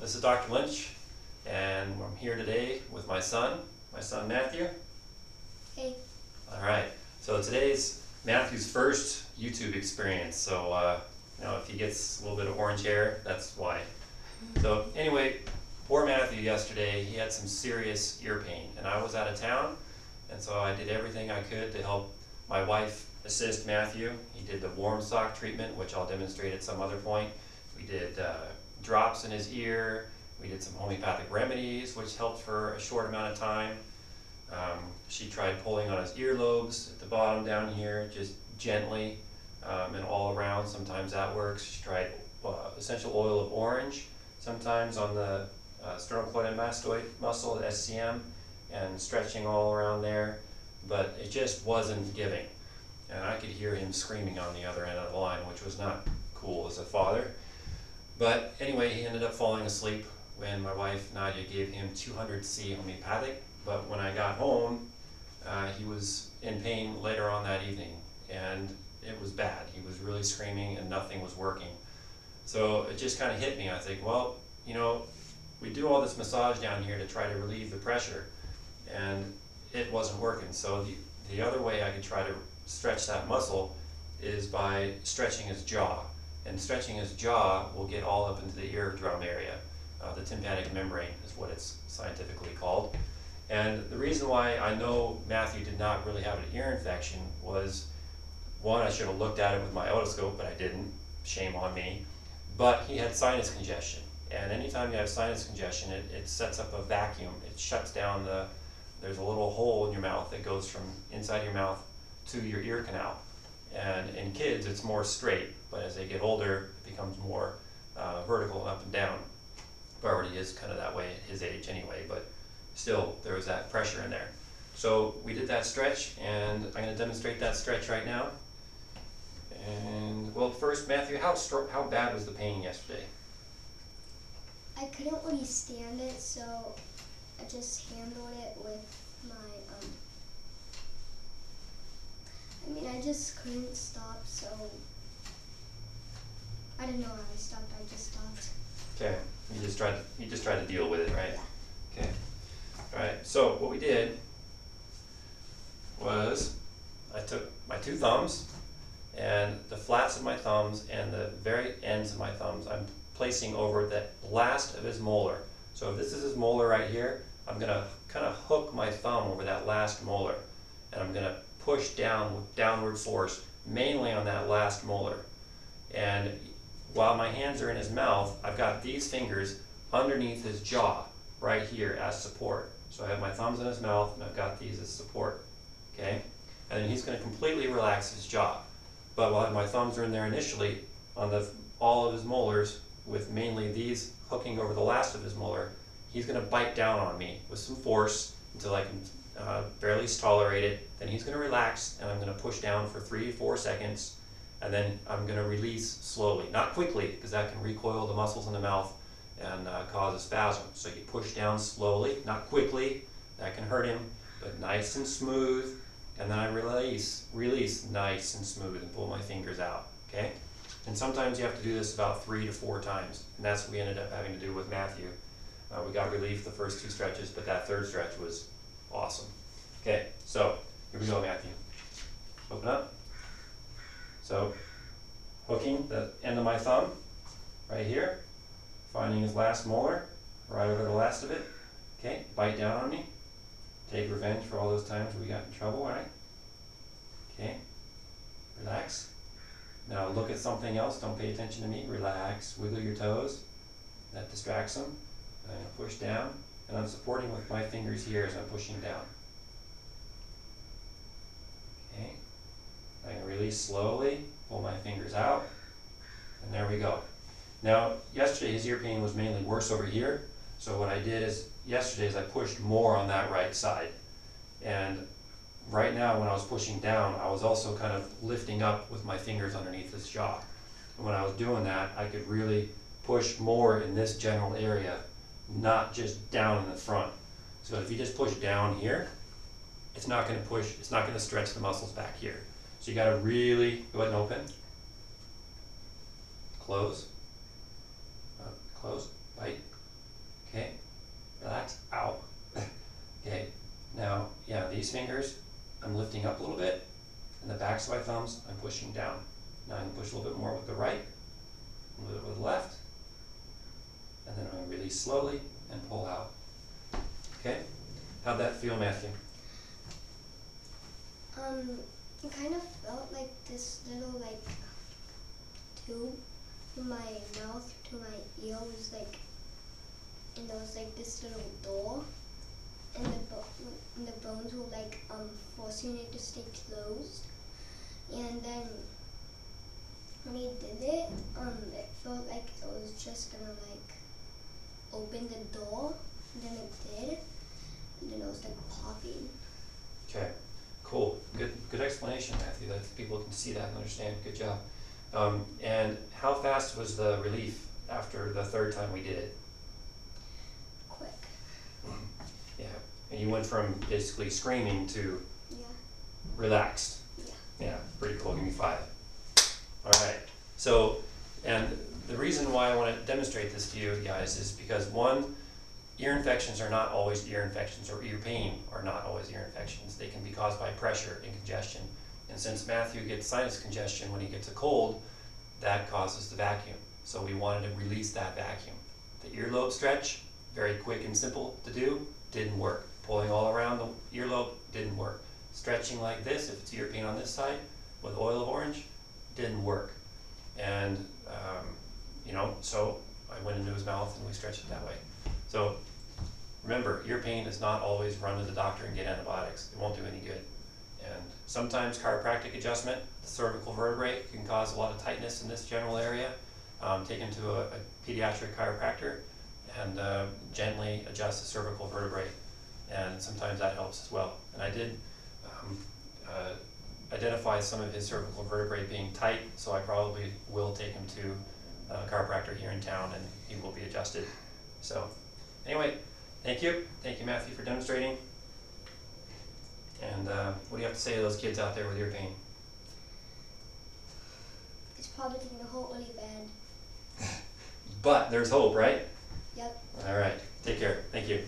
This is Dr. Lynch, and I'm here today with my son Matthew. Hey. Alright, so today's Matthew's first YouTube experience, so if he gets a little bit of orange hair, that's why. So anyway, poor Matthew yesterday, he had some serious ear pain, and I was out of town, and so I did everything I could to help my wife assist Matthew. He did the warm sock treatment, which I'll demonstrate at some other point. We did drops in his ear. We did some homeopathic remedies, which helped for a short amount of time. She tried pulling on his earlobes at the bottom down here, just gently and all around. Sometimes that works. She tried essential oil of orange, sometimes on the sternocleidomastoid muscle, the SCM, and stretching all around there, but it just wasn't giving. And I could hear him screaming on the other end of the line, which was not cool as a father. But anyway, he ended up falling asleep when my wife Nadia gave him 200C homeopathic. But when I got home, he was in pain later on that evening, and it was bad. He was really screaming and nothing was working. So it just kind of hit me. I think, well, we do all this massage down here to try to relieve the pressure, and it wasn't working. So the other way I could try to stretch that muscle is by stretching his jaw. And stretching his jaw will get all up into the eardrum area. The tympanic membrane is what it's scientifically called. And the reason why I know Matthew did not really have an ear infection was, one, I should have looked at it with my otoscope, but I didn't. Shame on me. But he had sinus congestion. And anytime you have sinus congestion, it sets up a vacuum. It shuts down there's a little hole in your mouth that goes from inside your mouth to your ear canal. And in kids, it's more straight, but as they get older, it becomes more vertical and up and down. It already is kind of that way at his age anyway, but still, there was that pressure in there. So we did that stretch, and I'm going to demonstrate that stretch right now. And, well, first, Matthew, how bad was the pain yesterday? I couldn't really stand it, so I just handled it with my, I just couldn't stop, so I didn't know how I stopped, I just stopped. Okay, you just tried to deal with it, right? Yeah. Okay. Alright, so what we did was I took my two thumbs and the flats of my thumbs and the very ends of my thumbs I'm placing over the last of his molar. So if this is his molar right here, I'm going to kind of hook my thumb over that last molar, and I'm going to push down with downward force, mainly on that last molar. And while my hands are in his mouth, I've got these fingers underneath his jaw, right here as support. So I have my thumbs in his mouth, and I've got these as support, okay? And then he's going to completely relax his jaw. But while my thumbs are in there initially, on all of his molars, with mainly these hooking over the last of his molar, he's going to bite down on me with some force until I can barely tolerate it. Then he's going to relax, and I'm going to push down for 3 to 4 seconds, and then I'm going to release slowly. Not quickly, because that can recoil the muscles in the mouth and cause a spasm. So you push down slowly, not quickly. That can hurt him, but nice and smooth. And then I release nice and smooth, and pull my fingers out, okay? And sometimes you have to do this about 3 to 4 times, and that's what we ended up having to do with Matthew. We got relief the first 2 stretches, but that third stretch was awesome. Okay, so here we go, Matthew. Open up. So, hooking the end of my thumb right here, finding his last molar, right over the last of it. Okay, bite down on me. Take revenge for all those times we got in trouble, all right? Okay, relax. Now look at something else, don't pay attention to me, relax, wiggle your toes. That distracts him. I'm going to push down, and I'm supporting with my fingers here as I'm pushing down. Okay, I'm going to release slowly, pull my fingers out, and there we go. Now, yesterday his ear pain was mainly worse over here, so what I did is, yesterday is I pushed more on that right side. And right now when I was pushing down, I was also kind of lifting up with my fingers underneath his jaw. And when I was doing that, I could really push more in this general area, not just down in the front. So if you just push down here, it's not going to stretch the muscles back here. So you got to really go ahead and open, close, close, bite, these fingers, I'm lifting up a little bit, and the backs of my thumbs, I'm pushing down. Now I'm going to push a little bit more with the right, a little bit with the left, and then I'm going to release slowly and pull out. Okay? How'd that feel, Matthew? It kind of felt like this little like tube from my mouth to my ear was like, and there was like this little door, and the bones were like forcing it to stay closed, and then when he did it, it felt like it was just gonna like open the door, and then it did, and then it was like popping. Okay, cool. Good explanation, Matthew. That people can see that and understand. Good job. And how fast was the relief after the third time we did it? Quick. Yeah. And you went from basically screaming to Yeah. relaxed. Yeah. Yeah, pretty cool. Give me 5. All right. So, and the reason why I want to demonstrate this to you guys is because, one, ear infections are not always ear infections, or ear pain are not always ear infections. They can be caused by pressure and congestion. And since Matthew gets sinus congestion when he gets a cold, that causes the vacuum. So we wanted to release that vacuum. The earlobe stretch, very quick and simple to do, didn't work. Pulling all around the earlobe didn't work. Stretching like this, if it's ear pain on this side, with oil of orange, didn't work. And, so I went into his mouth and we stretched it that way. So remember, ear pain is not always run to the doctor and get antibiotics. It won't do any good. And sometimes chiropractic adjustment, the cervical vertebrae, can cause a lot of tightness in this general area. Take him to a pediatric chiropractor and gently adjust the cervical vertebrae. And sometimes that helps as well. And I did identify some of his cervical vertebrae being tight, so I probably will take him to a chiropractor here in town and he will be adjusted. So anyway, thank you. Thank you, Matthew, for demonstrating. And what do you have to say to those kids out there with ear pain? It's probably gonna hurt really bad. But there's hope, right? Yep. All right. Take care. Thank you.